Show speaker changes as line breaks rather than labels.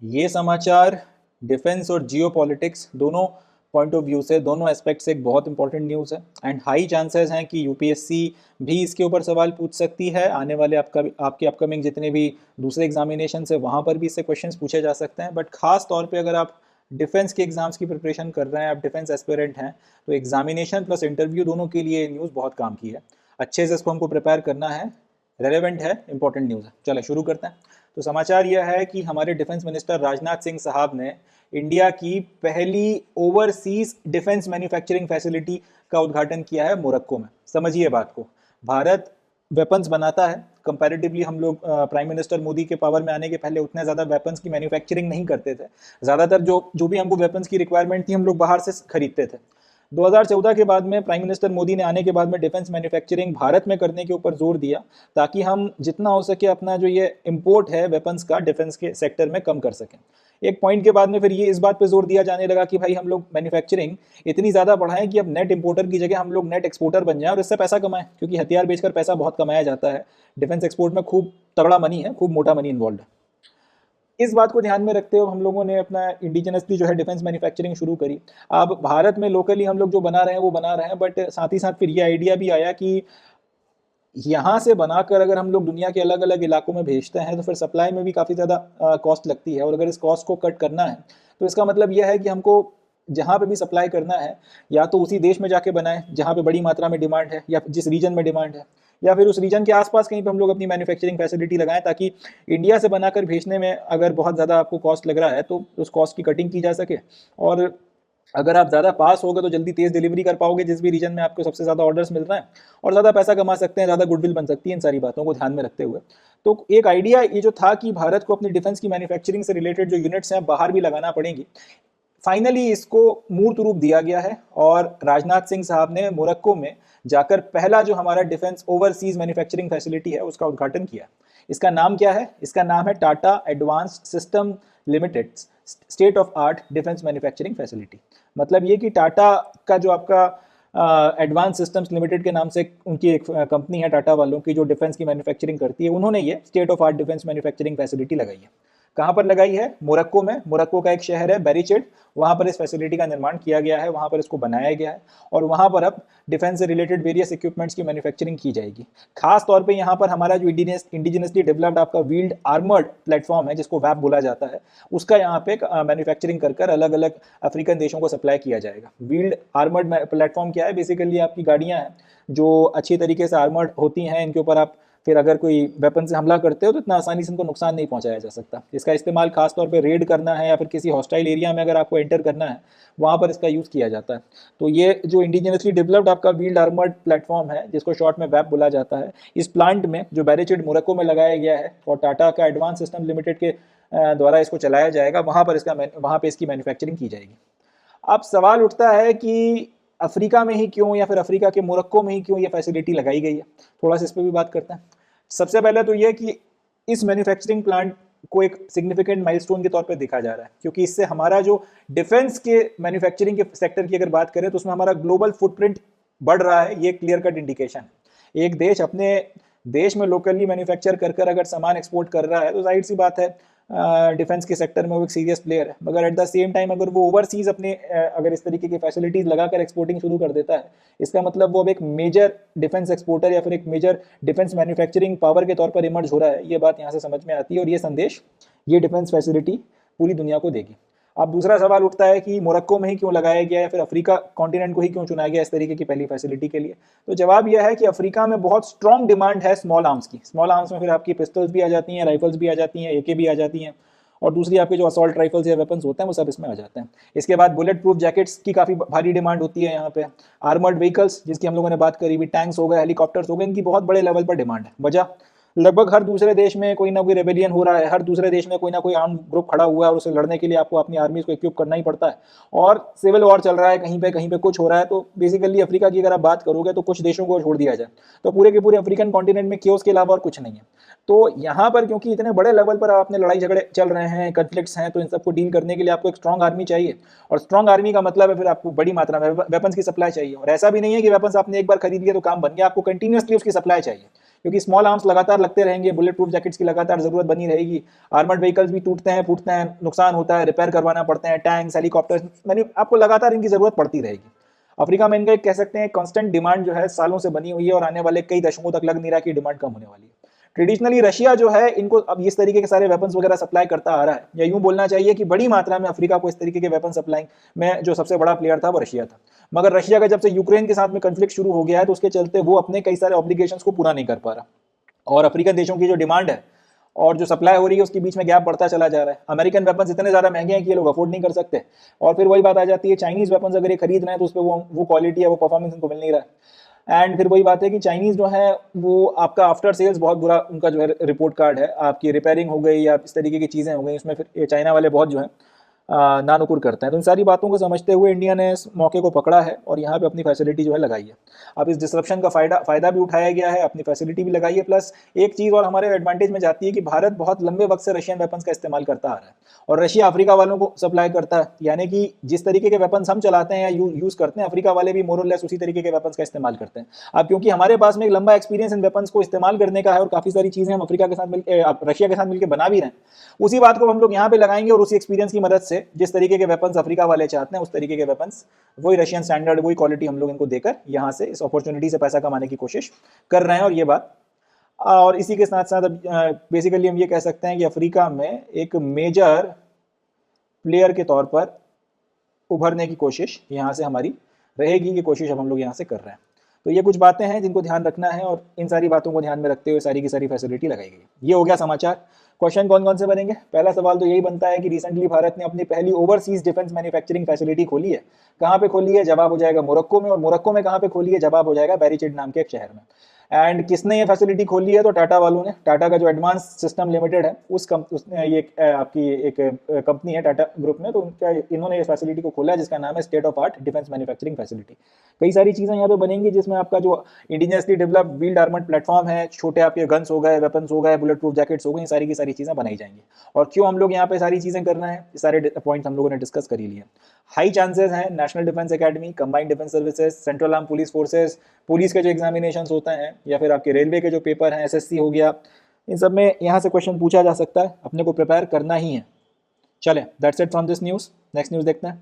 ये समाचार डिफेंस और जियो पॉलिटिक्स दोनों पॉइंट ऑफ व्यू से, दोनों एस्पेक्ट से एक बहुत इंपॉर्टेंट न्यूज़ है एंड हाई चांसेस हैं कि यूपीएससी भी इसके ऊपर सवाल पूछ सकती है। आने वाले आपके अपकमिंग जितने भी दूसरे एग्जामिनेशन है वहाँ पर भी इससे क्वेश्चंस पूछे जा सकते हैं। बट खास तौर पे अगर आप डिफेंस के एग्जाम्स की प्रिपरेशन कर रहे हैं, आप डिफेंस एस्पिरेंट हैं, तो एग्जामिनेशन प्लस इंटरव्यू दोनों के लिए न्यूज़ बहुत काम की है। अच्छे से इसको हमको प्रिपेयर करना है, रेलेवेंट है, इंपॉर्टेंट न्यूज़ है। चलो शुरू करते हैं। तो समाचार यह है कि हमारे डिफेंस मिनिस्टर राजनाथ सिंह साहब ने इंडिया की पहली ओवरसीज डिफेंस मैन्युफैक्चरिंग फैसिलिटी का उद्घाटन किया है मोरक्को में। समझिए बात को, भारत वेपन्स बनाता है कंपैरेटिवली। हम लोग प्राइम मिनिस्टर मोदी के पावर में आने के पहले उतने ज़्यादा वेपन्स की मैन्युफैक्चरिंग नहीं करते थे। ज़्यादातर जो भी हमको वेपन्स की रिक्वायरमेंट थी हम लोग बाहर से खरीदते थे। 2014 के बाद में प्राइम मिनिस्टर मोदी ने आने के बाद में डिफेंस मैन्युफैक्चरिंग भारत में करने के ऊपर जोर दिया, ताकि हम जितना हो सके अपना जो ये इंपोर्ट है वेपन्स का डिफेंस के सेक्टर में कम कर सकें। एक पॉइंट के बाद में फिर ये इस बात पे जोर दिया जाने लगा कि भाई हम लोग मैन्युफैक्चरिंग इतनी ज़्यादा बढ़ाएं कि अब नेट इंपोर्टर की जगह हम लोग नेट एक्सपोर्टर बन जाएं और इससे पैसा कमाएं, क्योंकि हथियार बेचकर पैसा बहुत कमाया जाता है। डिफेंस एक्सपोर्ट में खूब तगड़ा मनी है, खूब मोटा मनी इन्वॉल्व है। इस बात को ध्यान में रखते हुए हम लोगों ने अपना इंडिजिनसली जो है डिफेंस मैन्युफैक्चरिंग शुरू करी। अब भारत में लोकली हम लोग जो बना रहे हैं वो बना रहे हैं, बट साथ ही साथ फिर ये आइडिया भी आया कि यहाँ से बनाकर अगर हम लोग दुनिया के अलग अलग इलाकों में भेजते हैं तो फिर सप्लाई में भी काफ़ी ज़्यादा कॉस्ट लगती है। और अगर इस कॉस्ट को कट करना है तो इसका मतलब यह है कि हमको जहाँ पे भी सप्लाई करना है या तो उसी देश में जाके बनाएं जहाँ पे बड़ी मात्रा में डिमांड है, या जिस रीजन में डिमांड है, या फिर उस रीजन के आसपास कहीं पे हम लोग अपनी मैन्युफैक्चरिंग फैसिलिटी लगाएं, ताकि इंडिया से बनाकर भेजने में अगर बहुत ज़्यादा आपको कॉस्ट लग रहा है तो उस कॉस्ट की कटिंग की जा सके। और अगर आप ज़्यादा पास होगे तो जल्दी तेज़ डिलीवरी कर पाओगे जिस भी रीजन में आपको सबसे ज़्यादा ऑर्डर्स मिल रहे हैं, और ज़्यादा पैसा कमा सकते हैं, ज़्यादा गुडविल बन सकती है। इन सारी बातों को ध्यान में रखते हुए तो एक आइडिया ये जो था कि भारत को अपनी डिफेंस की मैन्युफैक्चरिंग से रिलेटेड जो यूनिट्स हैं बाहर भी लगाना पड़ेंगी, फाइनली इसको मूर्त रूप दिया गया है। और राजनाथ सिंह साहब ने मोरक्को में जाकर पहला जो हमारा डिफेंस ओवरसीज मैन्युफैक्चरिंग फैसिलिटी है उसका उद्घाटन किया। इसका नाम क्या है? इसका नाम है Tata advanced system limited state of art defence manufacturing facility. मतलब ये कि टाटा का जो आपका एडवांस सिस्टम्स लिमिटेड के नाम से उनकी एक कंपनी है टाटा वालों की, जो डिफेंस की मैन्युफैक्चरिंग करती है, उन्होंने ये state of art defence manufacturing facility लगाई है। कहाँ पर लगाई है? मोरक्को में। मोरक्को का एक शहर है बेरिचेड, वहाँ पर इस फैसिलिटी का निर्माण किया गया है, वहाँ पर इसको बनाया गया है और वहाँ पर अब डिफेंस से रिलेटेड वेरियस इक्विपमेंट्स की मैन्युफैक्चरिंग की जाएगी। खास तौर पे यहाँ पर हमारा जो इंडिजिनसली डेवलप्ड आपका व्हील्ड आर्मर्ड प्लेटफॉर्म है जिसको वैप बोला जाता है, उसका यहाँ पे मैन्युफैक्चरिंग कर अलग अलग अफ्रीकन देशों को सप्लाई किया जाएगा। व्हील्ड आर्मर्ड प्लेटफॉर्म क्या है? बेसिकली आपकी गाड़ियाँ हैं जो अच्छी तरीके से आर्मर्ड होती हैं, इनके ऊपर आप फिर अगर कोई वेपन से हमला करते हो तो इतना आसानी से उनको नुकसान नहीं पहुंचाया जा सकता। इसका इस्तेमाल खासतौर पे रेड करना है या फिर किसी हॉस्टाइल एरिया में अगर आपको एंटर करना है वहाँ पर इसका यूज़ किया जाता है। तो ये जो इंडिजिनसली डेवलप्ड आपका व्हील्ड आर्मर्ड प्लेटफॉर्म है जिसको शॉर्ट में वैप बोला जाता है, इस प्लांट में जो बेरिचेड मोरक्को में लगाया गया है और टाटा का एडवांस सिस्टम लिमिटेड के द्वारा इसको चलाया जाएगा, वहाँ पर इसकी मैन्युफैक्चरिंग की जाएगी। अब सवाल उठता है कि अफ्रीका में ही क्यों, या फिर अफ्रीका के मोरक्को में ही क्यों ये फैसिलिटी लगाई गई है? थोड़ा सा इस पर भी बात करते हैं। सबसे पहले तो यह कि इस मैन्युफैक्चरिंग प्लांट को एक सिग्निफिकेंट माइलस्टोन के तौर पे देखा जा रहा है, क्योंकि इससे हमारा जो डिफेंस के मैन्युफैक्चरिंग के सेक्टर की अगर बात करें तो उसमें हमारा ग्लोबल फुटप्रिंट बढ़ रहा है। ये क्लियर कट इंडिकेशन है। एक देश अपने देश में लोकली मैन्युफैक्चर कर अगर सामान एक्सपोर्ट कर रहा है तो जाहिर सी बात है डिफेंस के सेक्टर में वो एक सीरियस प्लेयर है। मगर एट द सेम टाइम अगर वो ओवरसीज अपने अगर इस तरीके की फैसिलिटीज लगाकर एक्सपोर्टिंग शुरू कर देता है, इसका मतलब वो अब एक मेजर डिफेंस एक्सपोर्टर या फिर एक मेजर डिफेंस मैन्युफैक्चरिंग पावर के तौर पर इमर्ज हो रहा है। ये बात यहाँ से समझ में आती है और ये संदेश ये डिफेंस फैसिलिटी पूरी दुनिया को देगी। अब दूसरा सवाल उठता है कि मोरक्को में ही क्यों लगाया गया या फिर अफ्रीका कॉन्टिनेंट को ही क्यों चुना गया इस तरीके की पहली फैसिलिटी के लिए? तो जवाब यह है कि अफ्रीका में बहुत स्ट्रॉन्ग डिमांड है स्मॉल आर्म्स की। स्मॉल आर्म्स में फिर आपकी पिस्टल्स भी आ जाती हैं, राइफल्स भी आ जाती हैं, एके भी आ जाती हैं, और दूसरी आपके जो असॉल्ट राइफल्स या वेपन्स होते हैं वो सब इसमें आ जाते हैं। इसके बाद बुलेट प्रूफ जैकेट्स की काफ़ी भारी डिमांड होती है यहाँ पे। आर्मर्ड व्हीकल्स जिसकी हम लोगों ने बात करी भी, टैंक्स हो गए, हेलीकॉप्टर्स हो गए, इनकी बहुत बड़े लेवल पर डिमांड है। वजह, लगभग हर दूसरे देश में कोई ना कोई रेबेलियन हो रहा है, हर दूसरे देश में कोई ना कोई आर्म ग्रुप खड़ा हुआ है और उसे लड़ने के लिए आपको अपनी आर्मीज को इक्विप करना ही पड़ता है, और सिविल वॉर चल रहा है, कहीं पे कुछ हो रहा है। तो बेसिकली अफ्रीका की अगर आप बात करोगे तो कुछ देशों को छोड़ दिया जाए तो पूरे के पूरे अफ्रीकन कॉन्टिनेंट में केओस के अलावा और कुछ नहीं है। तो यहाँ पर क्योंकि इतने बड़े लेवल पर आपने लड़ाई झगड़े चल रहे हैं, कन्फ्लिक्ट्स हैं, तो इन सबको डील करने के लिए आपको एक स्ट्रॉन्ग आर्मी चाहिए, और स्ट्रॉन्ग आर्मी का मतलब है फिर आपको बड़ी मात्रा में वेपन्स की सप्लाई चाहिए। और ऐसा भी नहीं है कि वेपन्स आपने एक बार खरीद लिया तो काम बन गया, आपको कंटिन्यूसली उसकी सप्लाई चाहिए, क्योंकि स्मॉल आर्म्स लगातार लगते रहेंगे, बुलेट प्रूफ जैकेट्स की लगातार जरूरत बनी रहेगी, आर्मर्ड व्हीकल्स भी टूटते हैं, फूटते हैं, नुकसान होता है, रिपेयर करवाना पड़ते हैं, टैंक्स, हेलीकॉप्टर्स, मैंने आपको लगातार इनकी जरूरत पड़ती रहेगी। अफ्रीका में इनका एक कह सकते हैं कांस्टेंट डिमांड जो है सालों से बनी हुई है और आने वाले कई दशकों तक लग नहीं रहा कि डिमांड कम होने वाली है। ट्रेडिशनली रशिया जो है इनको अब इस तरीके के सारे वेपन्स वगैरह सप्लाई करता आ रहा है, या यूं बोलना चाहिए कि बड़ी मात्रा में अफ्रीका को इस तरीके के वेपन सप्लाई में जो सबसे बड़ा प्लेयर था वो रशिया था। मगर रशिया का जब से यूक्रेन के साथ में कंफ्लिक्ट शुरू हो गया है तो उसके चलते वो अपने कई सारे ऑब्लिगेशंस को पूरा नहीं कर पा रहा, और अफ्रीकन देशों की जो डिमांड है और जो सप्लाई हो रही है उसके बीच में गैप बढ़ता चला जा रहा है। अमेरिकन वेपन्स इतने ज़्यादा महंगे हैं कि ये लोग अफोर्ड नहीं कर सकते, और फिर वही बात आ जाती है चाइनीज़ वेपन्स अगर ये खरीद रहे हैं तो उस पर वो क्वालिटी है, वो परफॉर्मेंस इनको मिल नहीं रहा है। एंड फिर वही बात है कि चाइनीज़ जो है वो आपका आफ्टर सेल्स बहुत बुरा उनका जो है रिपोर्ट कार्ड है, आपकी रिपेयरिंग हो गई या इस तरीके की चीज़ें हो गई, उसमें फिर ये चाइना वाले बहुत जो है नानुकुर करते हैं। तो इन सारी बातों को समझते हुए इंडिया ने इस मौके को पकड़ा है और यहाँ पे अपनी फैसिलिटी जो है लगाई है। अब इस डिसरप्शन का फ़ायदा भी उठाया गया है, अपनी फैसिलिटी भी लगाई है, प्लस एक चीज़ और हमारे एडवांटेज में जाती है कि भारत बहुत लंबे वक्त से रशियन वेपन्स का इस्तेमाल करता आ रहा है और रशिया अफ्रीका वालों को सप्लाई करता है, यानी कि जिस तरीके के वेपन्स हम चलाते हैं या यूज़ करते हैं अफ्रीका वाले भी मोर और लेस उसी तरीके के वेपन्स का इस्तेमाल करते हैं। अब क्योंकि हमारे पास में एक लंबा एक्सपीरियंस इन वेपन्स को इस्तेमाल करने का है और काफ़ी सारी चीज़ें हम अफ्रीका के साथ मिलकर रशिया के साथ मिलकर बना भी रहे हैं, उसी बात को हम लोग यहाँ पे लगाएंगे और उसी एक्सपीरियंस की मदद से जिस तरीके के वेपन्स अफ्रीका वाले चाहते हैं उस तरीके के वेपन्स वही रशियन स्टैंडर्ड वही क्वालिटी हम लोग इनको देकर यहाँ से इस अपॉर्चुनिटी से पैसा कमाने की कोशिश कर रहे हैं। और ये बात और इसी के साथ साथ बेसिकली हम ये कह सकते हैं कि अफ्रीका में एक मेजर प्लेयर के तौर पर उभरने की कोशिश यहाँ से हमारी रहेगी, ये कोशिश अब हम लोग यहाँ से कर रहे हैं। तो ये कुछ बातें हैं जिनको ध्यान रखना है और इन सारी बातों को ध्यान में रखते हुए सारी की सारी फैसिलिटी लगाई गई। ये हो गया समाचार। क्वेश्चन कौन कौन से बनेंगे? पहला सवाल तो यही बनता है कि रिसेंटली भारत ने अपनी पहली ओवरसीज डिफेंस मैन्युफैक्चरिंग फैसिलिटी खोली है, कहाँ पे खोली है? जवाब हो जाएगा मोरक्को में। और मोरक्को में कहाँ पे खोली है? जवाब हो जाएगा बैरिचेड नाम के एक शहर में। एंड किसने ये फैसिलिटी खोली है? तो टाटा वालों ने। टाटा का जो एडवांस सिस्टम लिमिटेड है उसने ये आपकी एक कंपनी है टाटा ग्रुप में, तो उनका इन्होंने इस फैसिलिटी को खोला है जिसका नाम है state of art defence manufacturing facility. कई सारी चीज़ें यहाँ पे बनेंगी जिसमें आपका जो indigenously developed wheeled armoured platform है, छोटे आपके गन्स हो गए, वेपन्स हो गए, बुलेट प्रूफ जैकेट्स हो गई, सारी की सारी चीज़ें बनाई जाएंगी। और क्यों हम लोग यहाँ पे सारी चीज़ें करना है, सारे पॉइंट्स हम लोगों ने डिस्कस कर ही लिए। हाई चांसेस हैं national defence academy, combined defence services, central arm police forces, police के जो एग्जामिनेशंस होते हैं या फिर आपके रेलवे के जो पेपर हैं, एसएससी हो गया, इन सब में यहाँ से क्वेश्चन पूछा जा सकता है, अपने को प्रिपेयर करना ही है। चलें, that's it from this news. Next news देखते हैं।